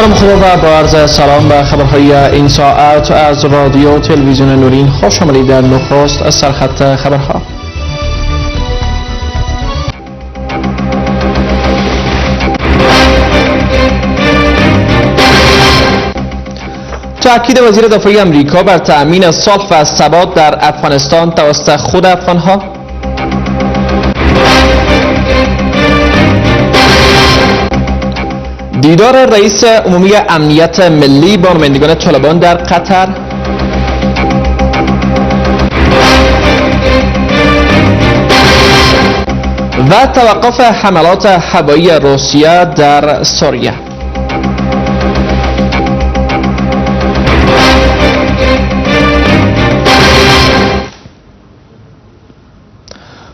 سلام خوب و با عرض سلام به خبرهای این ساعت از رادیو تلویزیون نورین خوش آمدید. در نخست از سرخط خبرها. تأکید وزیر دفاعی آمریکا بر تأمین صلح و ثبات در افغانستان توسط خود افغانها. دیدار رئیس عمومی امنیت ملی با نمایندگان طالبان در قطر. و توقف حملات هوایی روسیه در سوریه.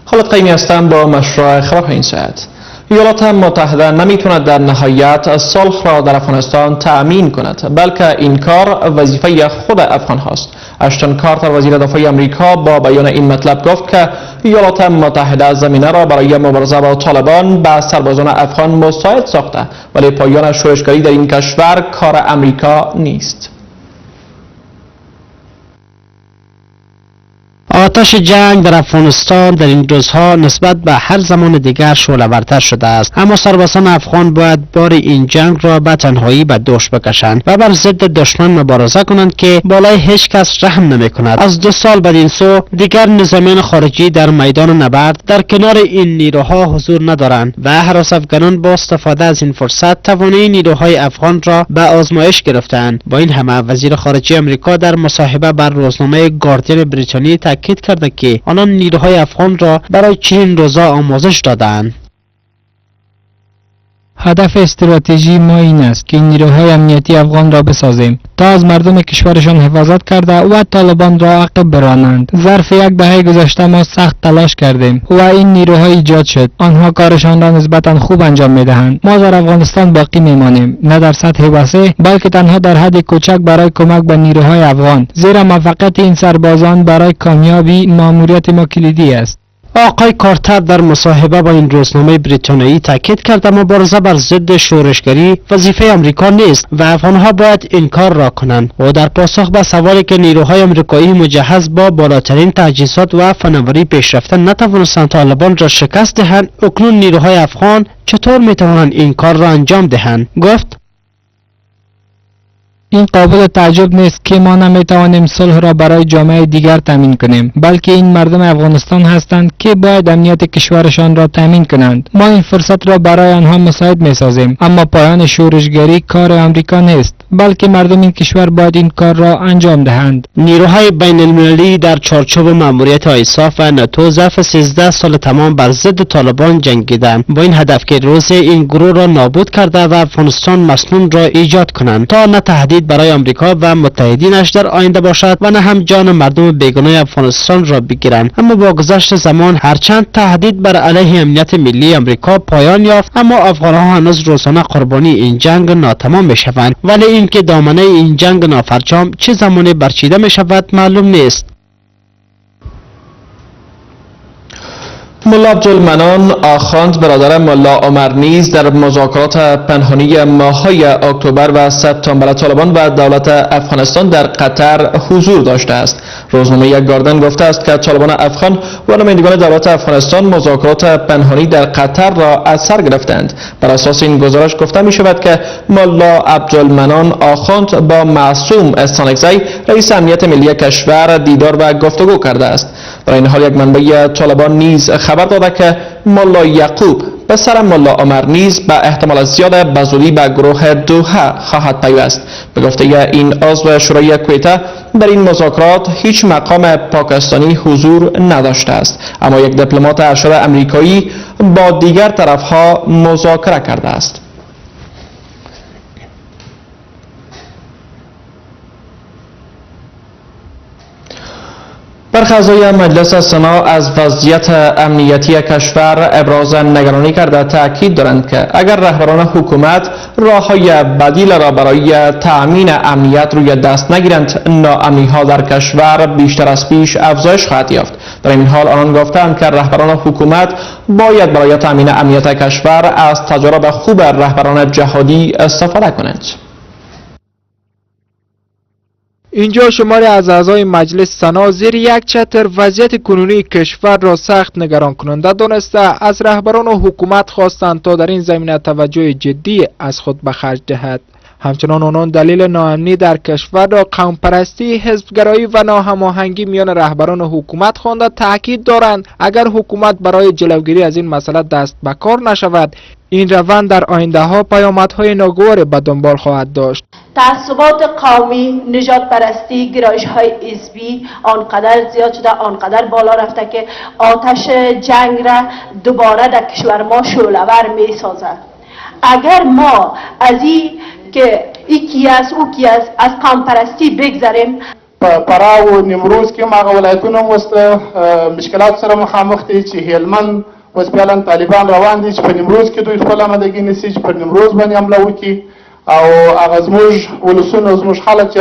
خالد قیومی هستم با مشروع خبرهای این ساعت. ایالات متحده نمیتواند در نهایت صلح را در افغانستان تأمین کند، بلکه این کار وظیفه خود افغان هاست. اشتون کارتر وزیر دفاع آمریکا با بیان این مطلب گفت که ایالات متحده زمینه را برای مبارزه با طالبان به سربازان افغان مساعد ساخته، ولی پایان شورشگری در این کشور کار آمریکا نیست. آتش جنگ در افغانستان در این روزها نسبت به هر زمان دیگر شعله‌ورتر شده است، اما سربازان افغان باید بار این جنگ را به تنهایی به دوش بکشند و بر ضد دشمن مبارزه کنند که بالای هیچ کس رحم نمی کند. از 2 سال بدین سو دیگر نظامیان خارجی در میدان نبرد در کنار این نیروها حضور ندارند و هراس افغانان با استفاده از این فرصت توانایی نیروهای افغان را به آزمایش گرفتند. با این همه وزیر خارجه آمریکا در مصاحبه بر روزنامه گاردین بریتانیایی تاکید کرده که آنان نیروهای افغان را برای چنین روزا آموزش دادند. هدف استراتژی ما این است که نیروهای امنیتی افغان را بسازیم تا از مردم کشورشان حفاظت کرده و طالبان را عقب برانند. ظرف 1 دهه گذشته ما سخت تلاش کردیم و این نیروها ایجاد شد. آنها کارشان را نسبتا خوب انجام میدهند. ما در افغانستان باقی میمانیم، نه در سطح وسیع بلکه تنها در حد کوچک برای کمک به نیروهای افغان، زیرا موفقیت این سربازان برای کامیابی مأموریت ما کلیدی است. آقای کارتر در مصاحبه با این روزنامه بریتانیایی تاکید کرد مبارزه بر ضد شورشگری وظیفه آمریکا نیست و افغانها باید این کار را کنند. و در پاسخ به سوالی که نیروهای آمریکایی مجهز با بالاترین تجهیزات و فناوری پیشرفته نتوانستند طالبان را شکست دهند، اکنون نیروهای افغان چطور میتوانند این کار را انجام دهند؟ گفت این قابل تعجب نیست که ما نمیتوانیم صلح را برای جامعه دیگر تامین کنیم، بلکه این مردم افغانستان هستند که باید امنیت کشورشان را تامین کنند. ما این فرصت را برای آنها مساعد میسازیم، اما پایان شورشگری کار آمریکا نیست، بلکه مردم این کشور باید این کار را انجام دهند. نیروهای بین المللی در چارچوب مأموریت آیساف و ناتو ظرف 13 سال تمام بر ضد طالبان جنگیدند با این هدف که روز این گروه را نابود کرده و افغانستان مسنون را ایجاد کنند تا نه تهدید برای آمریکا و متحدینش در آینده باشد و نه هم جان مردم بیگناه افغانستان را بگیرند. اما با گذشت زمان هرچند تهدید بر علیه امنیت ملی آمریکا پایان یافت، اما افغانها هنوز روزانه قربانی این جنگ ناتمام میشوند، ولی اینکه دامنه این جنگ نافرجام چه زمانی برچیده میشود معلوم نیست. ملا عبدالمنان آخوند برادر ملا عمر نیز در مذاکرات پنهانی ماه‌های اکتبر و سپتامبر طالبان و دولت افغانستان در قطر حضور داشته است. روزنامه گرداننده گفته است که طالبان افغان و نمایندگان دولت افغانستان مذاکرات پنهانی در قطر را از سر گرفتند. بر اساس این گزارش گفته می شود که ملا عبدالمنان آخوند با معصوم استانکزی رئیس امنیت ملی کشور دیدار و گفتگو کرده است. در این حال یک منبع طالبان نیز خبر داده که ملا یعقوب پسر ملا عمر نیز به احتمال زیاد به زودی به گروه دوحه خواهد پیوست. به گفته این عضو شورای کویته در این مذاکرات هیچ مقام پاکستانی حضور نداشته است، اما یک دیپلمات ارشد امریکایی با دیگر طرفها مذاکره کرده است. برخی اعضای مجلس سنا از وضعیت امنیتی کشور ابراز نگرانی کرده تاکید دارند که اگر رهبران حکومت راه‌های بدیل را برای تأمین امنیت روی دست نگیرند، ناامنی‌ها در کشور بیشتر از پیش افزایش خواهد یافت. در این حال آنان گفتند که رهبران حکومت باید برای تأمین امنیت کشور از تجارب خوب رهبران جهادی استفاده کنند. اینجا شماری از اعضای مجلس سنا زیر یک چتر وضعیت کنونی کشور را سخت نگران کننده دانسته از رهبران حکومت خواستند تا در این زمینه توجه جدی از خود به خرج دهد. همچنان آنان دلیل ناامنی در کشور را قوم پرستی، حزبگرایی و ناهماهنگی میان رهبران حکومت خوانده تاکید دارند اگر حکومت برای جلوگیری از این مسئله دست به کار نشود، این روند در آینده ها پیامدهای ناگواری به دنبال خواهد داشت. تعصبات قومی، نژاد پرستی، گرایش های حزبی آنقدر زیاد شده، آنقدر بالا رفته که آتش جنگ را دوباره در کشور ما شعله‌ور می سازد. اگر ما از این که یکی از او کی از قوم پرستی بگذریم، پرا و نیمروز که ما ولایتونه مست مشکلات سره مخامخ دي چې هلمند اوس فعلا طالبان روان دي چې په نیمروز کې دوی خپل آمادګي نیسي چې پر نیمروز باندې حمله وکړي او هغه زموږ ولسونه زموږ خلک چې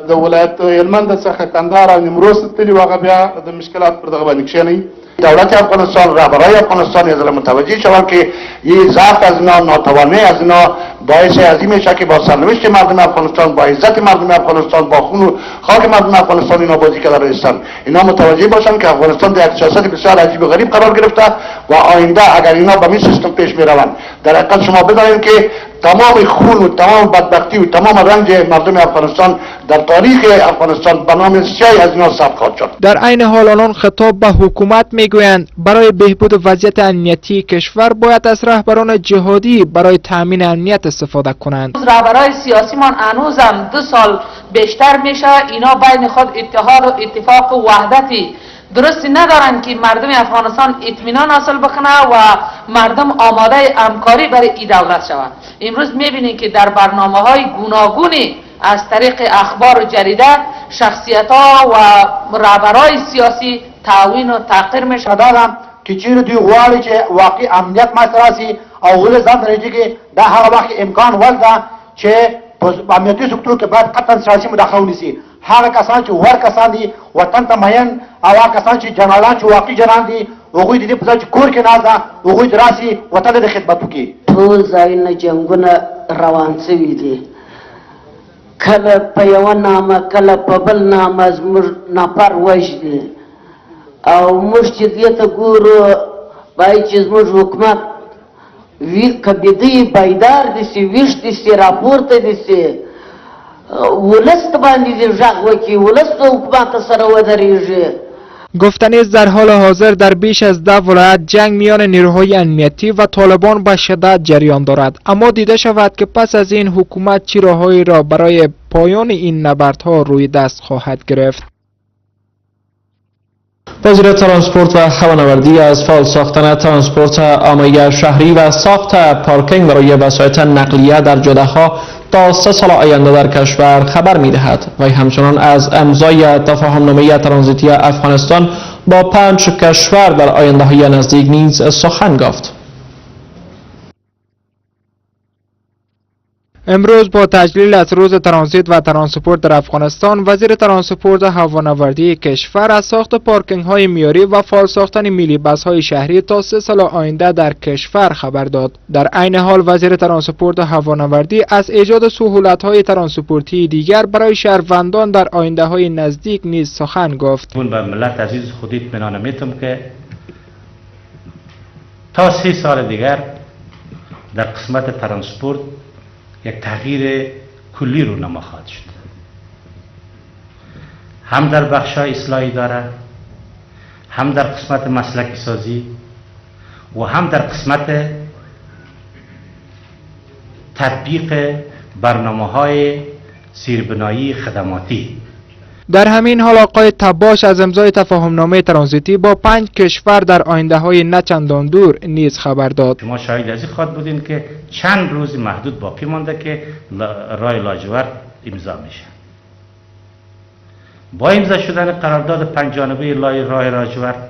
د ولایت هلمند څخه کندهار او نیمروز ته تللي هغه بیا د مشکلات پر دغه باندې کښېنوي. دولت افغانستان، رهبرای افغانستان از متوجه شوند که این ضعف از اینا، ناتوانی از اینا باعث عظیم میشه که با سرنوشت مردم افغانستان، با عزت مردم افغانستان، با خون و خاک مردم افغانستان اینا بازی کرده هستند. اینا متوجه باشند که افغانستان در یک سیاست بسیار عجیب و غریب قرار گرفته و آینده اگر اینا به این سیستم پیش میروند، در حقیقت شما بدانید که تمام خون و تمام بدبختی و تمام رنج مردم افغانستان در تاریخ افغانستان به نام سیاهی از اینا ثبت خواهد شد. در عین حال آنان خطاب به حکومت میگویند برای بهبود وضعیت امنیتی کشور باید از رهبران جهادی برای تامین امنیت استفاده کنند. رهبرای سیاسی من هنوزم 2 سال بیشتر میشه، اینا بین خود اتحاد و اتفاق و وحدتی درستی ندارن که مردم افغانستان اطمینان حاصل بکنه و مردم آماده همکاری برای این دولت شود. امروز میبینید که در برنامه‌های گوناگونی از طریق اخبار و جریده شخصیت‌ها و رهبرای سیاسی تعوین و تحقیر میشدن که چیرې دوی غواړي چې واقعي امنیت مسله سي او غول ځان درجه کې دا هغه وخت امکان ولدا چې په امنیتي سکتور کې باید قطعا سیاسي مداخله ونیسي. هغه کسان چې ور کسان دي وطن ته مین او هغه کسان چې جنرالان چې واقعي جنرال دي هغوی د دې په ځای چې کور کې ناز ده هغوی دراسي وطن د خدمت وکړي. ټول ځایونه جنګونه روان شوي دي، کله په یوه نامه کله په بل نامه زموږ نفر وژني او موږ چې دې ته ګورو باید چې زموږ حکومت که بیدی بیدار دي سي، ویښ دي سي، راپورته دي سي، ولس ته باندې دې غږ وکړي، ولس د حکومت سره ودرېږي. گفتنی است در حال حاضر در بیش از 10 ولایت جنگ میان نیروهای امنیتی و طالبان به شدت جریان دارد، اما دیده شود که پس از این حکومت چه راههایی را برای پایان این نبردها روی دست خواهد گرفت. وزیر ترانسپورت و هوانوردی از فعال ساختن ترانسپورت عامه شهری و ساخت پارکینگ برای وسایط نقلیه در جاده‌ها تا 3 سال آینده در کشور خبر می‌دهد. و همچنان از امضای تفاهمنامه ترانزیتی افغانستان با 5 کشور در آینده‌های نزدیک نیز سخن گفت. امروز با تجلیل از روز ترانزیت و ترانسپورت در افغانستان، وزیر ترانسپورت و هوانوردی کشور از ساخت پارکینگ های معیاری و فعال ساختن میلی بس های شهری تا 3 سال آینده در کشور خبر داد. در عین حال وزیر ترانسپورت و هوانوردی از ایجاد سهولت های ترانسپورتی دیگر برای شهروندان در آینده های نزدیک نیز سخن گفت. به ملت عزیز خود اطمینان میتم که تا 3 سال دیگر در قسمت ترانسپورت یک تغییر کلی رونما خواهد شد، هم در بخش‌های اصلاحی داره، هم در قسمت مسلکی سازی و هم در قسمت تطبیق برنامه‌های زیربنایی خدماتی. در همین حال آقای تباش از امضای تفاهمنامه ترانزیتی با 5 کشور در آینده های نچندان دور نیز خبر داد. شما شاهد از این خواهد بودین که چند روز محدود باقی مانده که راه لاجورد امضا میشه. با امضا شدن قرارداد 5 جانبه راه لاجورد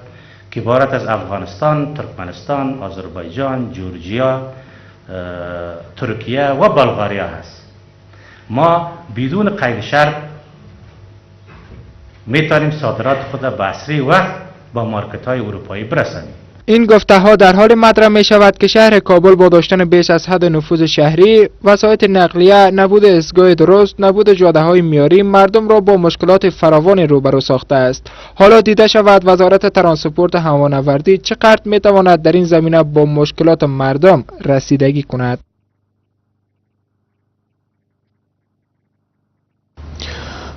که عبارت از افغانستان، ترکمنستان، آذربایجان، جورجیا، ترکیه و بلغاریا هست، ما بدون قید شرط میتونیم صادرات خود به اسرع وقت با مارکت های اروپایی برسانیم. این گفته ها در حال مطرح می شود که شهر کابل با داشتن بیش از حد نفوذ شهری، وسایل نقلیه، نبود ایستگاه درست، نبود جاده های معیاری مردم را با مشکلات فراوان روبرو ساخته است. حالا دیده شود وزارت ترانسپورت هوانوردی چقدر می تواند در این زمینه با مشکلات مردم رسیدگی کند.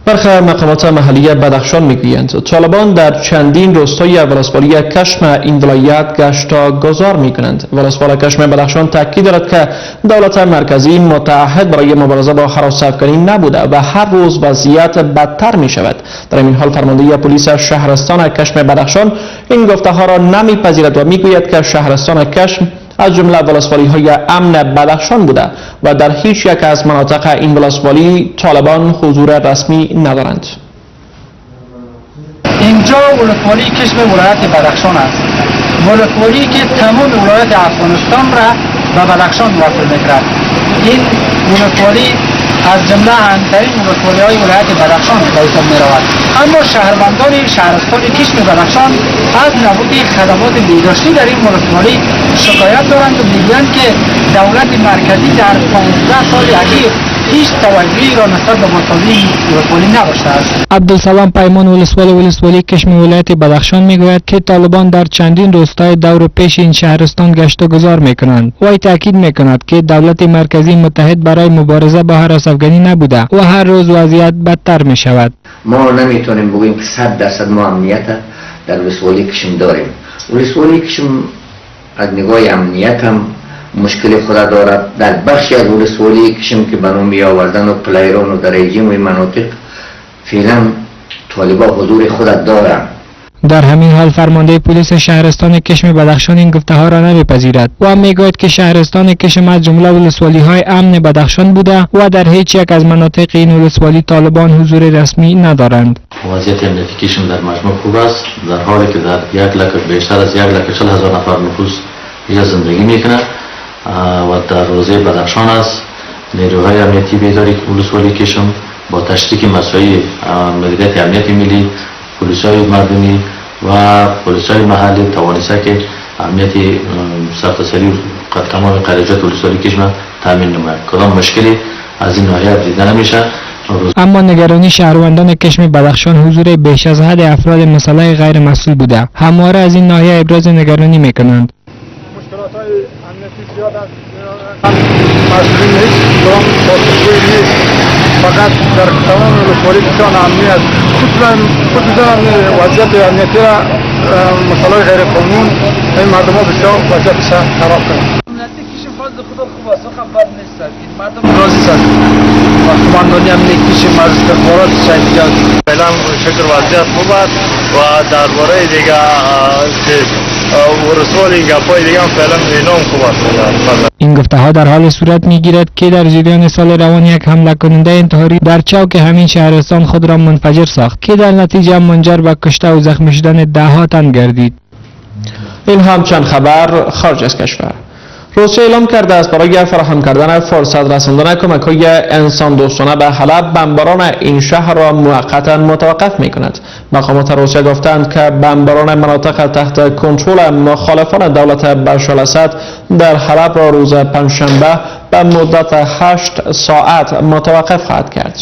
برخی مقامات محلی بدخشان میگویند طالبان در چندین روستای ولسوالی کشم این ولایت گشتگذار میکنند. ولسوال کشم بدخشان تاکید دارد که دولت مرکزی متعهد برای مبارزه با هراس افکنی نبوده و هر روز وضعیت بدتر می شود. در این حال فرمانده پلیس شهرستان کشم بدخشان این گفته ها را نمیپذیرد و میگوید که شهرستان کشم از جمله ولسوالی های امن بدخشان بوده و در هیچ یک از مناطق این ولسوالی طالبان حضور رسمی ندارند. اینجا ولسوالی کشم ولایت بدخشان است. ولسوالی که تمام ولایت افغانستان را به بدخشان وصل می‌کند. این ولسوالی از جمله اهمترین ولسوالی های ولایت بدخشان به حساب می‌رود. اما شهروندان شهرستان کشم بدخشان از نبود خدمات بهداشتی در این ولسوالی شکایت دارند و میگویند که دولت مرکزی در 15 سال اخیر هیچ توجهی را نسبت به بازسازی ولسوالی نداشته است. عبدالسلام پیمان ولسوالی کشم ولایت بدخشان میگوید که طالبان در چندین روستای دور پیش این شهرستان گشت و گذار میکنند. وی تاکید میکند که دولت مرکزی متحد برای مبارزه با هراس افکنی نبوده و هر روز وضعیت بدتر میشود. ما نمیتونیم بگوییم که 100% ما امنیت در ولسوالی کشم داریم. ولسوالی کشم از نگاه امنیت هم مشکل خود دارد. در بخشی از ولسوالی کشم که بنو می آوردن و پلیران و در ایجیم و مناطق فعلا طالبا حضور خود دارند. در همین حال فرمانده پلیس شهرستان کشم بدخشان این گفته ها را نمیپذیرد و میگوید که شهرستان کشم از جمله ولسوالی های امن بدخشان بوده و در هیچ یک از مناطق این ولسوالی طالبان حضور رسمی ندارند. وضعیت امنیتی کشم در مجموع خوب است، در حالی که در بیشتر از 1,40,000 نفر نفوس اینجا زندگی میکنه و در روزه بدخشان است. نیروهای امنیتی بیداری ولسوالی کشم با تشریک مساعی مدیریت امنیت ملی، پلیسای مردمی و پلیسای محلی توانسته که امنیت سرتاسری تمام قریجات ولسوالی کشم تامین نماید. کدام مشکلی از این ناحیه دیده نمیشه. اما نگرانی شهروندان کشم بدخشان حضور بیش از حد افراد مسلح غیر مسئول بوده. همواره از این ناحیه ابراز نگرانی میکنند. مشکلات های امنیتی زیاد است. مسئولین هیچ کدام پاسخگویی نیست. فقط در تمام ولسوالی بسیار امنی است. خصوصا وضعیت امنیتی را مسائل غیر قانون این مردم ها بسیار وضعیتش خراب کردند. امنیتی کشم باز خدا خوب است و خبر نیست. این مردم راضی است. و قماندانی امنیتی کشم از استخبارات شهریات فعلا شکر وضعیت خوب است و درباره دیگه که ورسوالی گپای دیگه هم فعلا اینام خوب است. این گفته ها در حال صورت میگیرد که در جریان سال روان یک حمله کننده انتحاری در چوک همین شهرستان خود را منفجر ساخت که در نتیجه منجر به کشته و زخمی شدن ده‌ها تن گردید. این هم چند خبر خارج از کشور. روسیه اعلام کرده است برای فراهم کردن فرصت رساندن کمک‌های انسان دوستانه به حلب بمباران این شهر را موقتا متوقف می‌کند. مقامات روسیه گفتند که بمباران مناطق تحت کنترل مخالفان دولت بشار الاسد در حلب را روز پنجشنبه به مدت 8 ساعت متوقف خواهد کرد.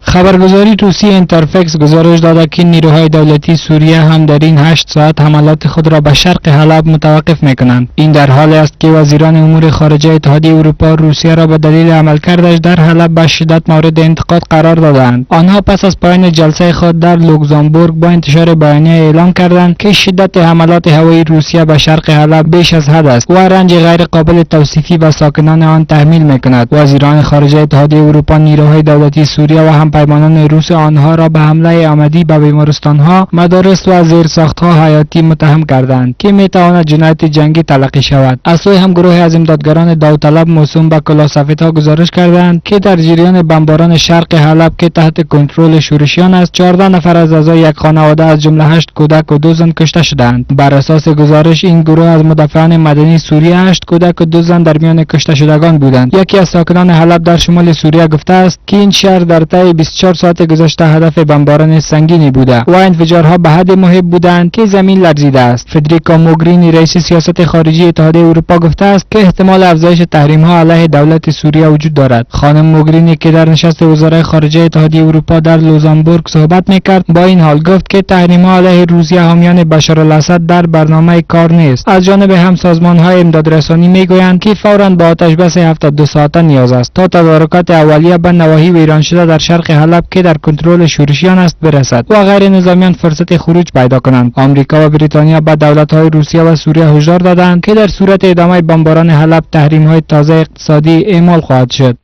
خبرگزاری روسی اینترفکس گزارش داده که نیروهای دولتی سوریه هم در این 8 ساعت حملات خود را به شرق حلب متوقف میکنند. این در حالی است که وزیران امور خارجه اتحادیه اروپا روسیه را به دلیل عملکردش در حلب به شدت مورد انتقاد قرار دادند. آنها پس از پایان جلسه خود در لوکزامبورگ با انتشار بیانیه اعلام کردند که شدت حملات هوایی روسیه به شرق حلب بیش از حد است و رنج غیر قابل توصیفی به ساکنان آن تحمیل میکند. وزیران خارجه اتحادیه اروپا نیروهای دولتی سوریه و هم پیمانان روس آنها را به حمله عمدی به بیمارستانها، مدارس و زیرساخت‌ها حیاتی متهم کردند که میتواند جنایت جنگی تلقی شود. از سوی هم گروه از امدادگران داوطلب موسوم به کلاسفیدها گزارش کردند که در جریان بمباران شرق حلب که تحت کنترل شورشیان است 14 نفر از اعضای یک خانواده از جمله 8 کودک و 2 زن کشته شدند. بر اساس گزارش این گروه از مدافعان مدنی سوریه 8 کودک و 2 زن در میان کشته شدگان بودند. یکی از ساکنان حلب در شمال سوریه گفته است که این شهر در طی 24 ساعت گذشته هدف بمباران سنگینی بوده و انفجارها به حد محیط بودند که زمین لرزیده است. فدریکا موگرینی رئیس سیاست خارجی اتحادیه اروپا گفته است که احتمال افزایش تحریم‌ها علیه دولت سوریه وجود دارد. خانم موگرینی که در نشست وزرای خارجه اتحادیه اروپا در لوزامبورگ صحبت می‌کرد، با این حال گفت که تحریم‌ها علیه روسیه حامیان بشارالاسد در برنامه کار نیست. از جانب هم سازمان‌های امدادرسانی می‌گویند که فوراً با آتش‌بس 72 ساعته نیاز است تا تدارکات اولیه به نواحی ویران شده در شرق حلب که در کنترل شورشیان است برسد و غیر نظامیان فرصت خروج پیدا کنند. آمریکا و بریتانیا به دولت‌های روسیه و سوریه هشدار دادند که در صورت ادامه بمباران حلب تحریم‌های تازه اقتصادی اعمال خواهد شد.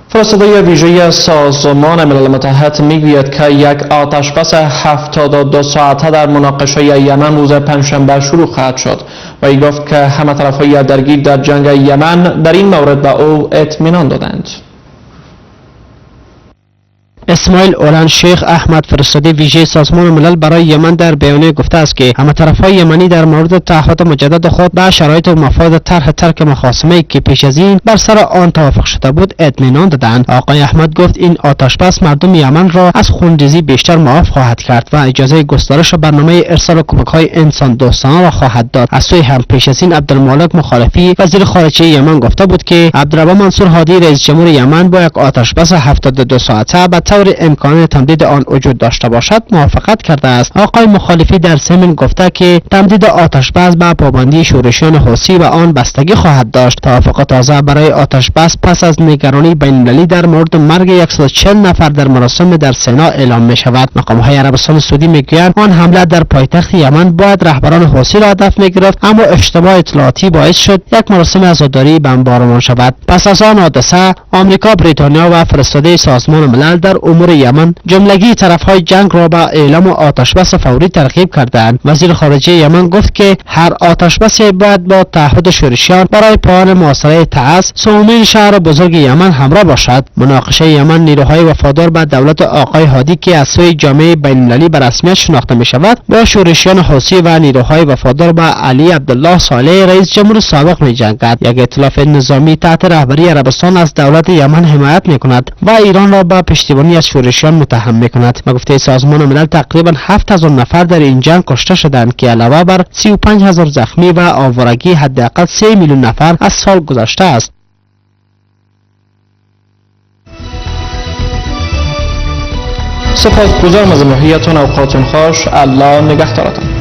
فرستاده ویژه سازمان ملل متحد میگوید که یک آتشبس 72 ساعته در مناقشه یمن روز پنجشنبه شروع خواهد شد و ای گفت که همه طرف‌های درگیر در جنگ یمن در این مورد به او اطمینان دادند. اسماعیل اولان شیخ احمد فرستاده ویژه سازمان ملل برای یمن در بیانیه گفته است که همه طرف‌های یمنی در مورد تعهد مجدد خود به شرایط و مفاد طرح ترک مخاصمه‌ای که پیش از این بر سر آن توافق شده بود اطمینان دادند. آقای احمد گفت این آتشبس مردم یمن را از خونریزی بیشتر معاف خواهد کرد و اجازه گسترش برنامه ارسال کمک‌های انسان دوستانه را خواهد داد. از سوی هم پیش از این عبدالمالک مخالفی وزیر خارجه یمن گفته بود که عبدالرب منصور هادی رئیس جمهور یمن با یک آتشبس 72 ساعته به طور امکان تمدید آن وجود داشته باشد موافقت کرده است. آقای مخالفی در ضمن گفته که تمدید آتشبس به پابندی شورشیان حوثی و آن بستگی خواهد داشت. توافق تازه برای آتشبس پس از نگرانی بین‌المللی در مورد مرگ 140 نفر در مراسم در سنا اعلام می شود. مقام‌های عربستان سعودی میگویند آن حمله در پایتخت یمن باید رهبران حوثی را هدف میگرفت، اما اشتباه اطلاعاتی باعث شد یک مراسم عزاداری بمباران شود. پس از آن حادثه آمریکا، بریتانیا و فرستاده سازمان ملل در امور یمن جملگی طرف‌های جنگ را به اعلام آتشبس فوری ترغیب کردند. وزیر خارجه یمن گفت که هر آتشبس باید با تعهد شورشیان برای پایان محاصره تعز سومین شهر بزرگ یمن همراه باشد. مناقشه یمن نیروهای وفادار به دولت آقای هادی که از سوی جامعه بین‌المللی به رسمیت شناخته می شود با شورشیان حوثی و نیروهای وفادار به علی عبدالله صالح رئیس جمهور سابق می جنگد. یک ائتلاف نظامی تحت رهبری عربستان از دولت یمن حمایت می کند و ایران را به پشتیبانی از شورشیان متهم می کند. به گفته سازمان ملل تقریبا 7000 نفر در این جنگ کشته شدند که علاوه بر 35000 زخمی و آوارگی حداقل 3 میلیون نفر از سال گذشته است. سپاسگزارم از محبتتون، اوقاتتون خوش. الله نگهدارتان.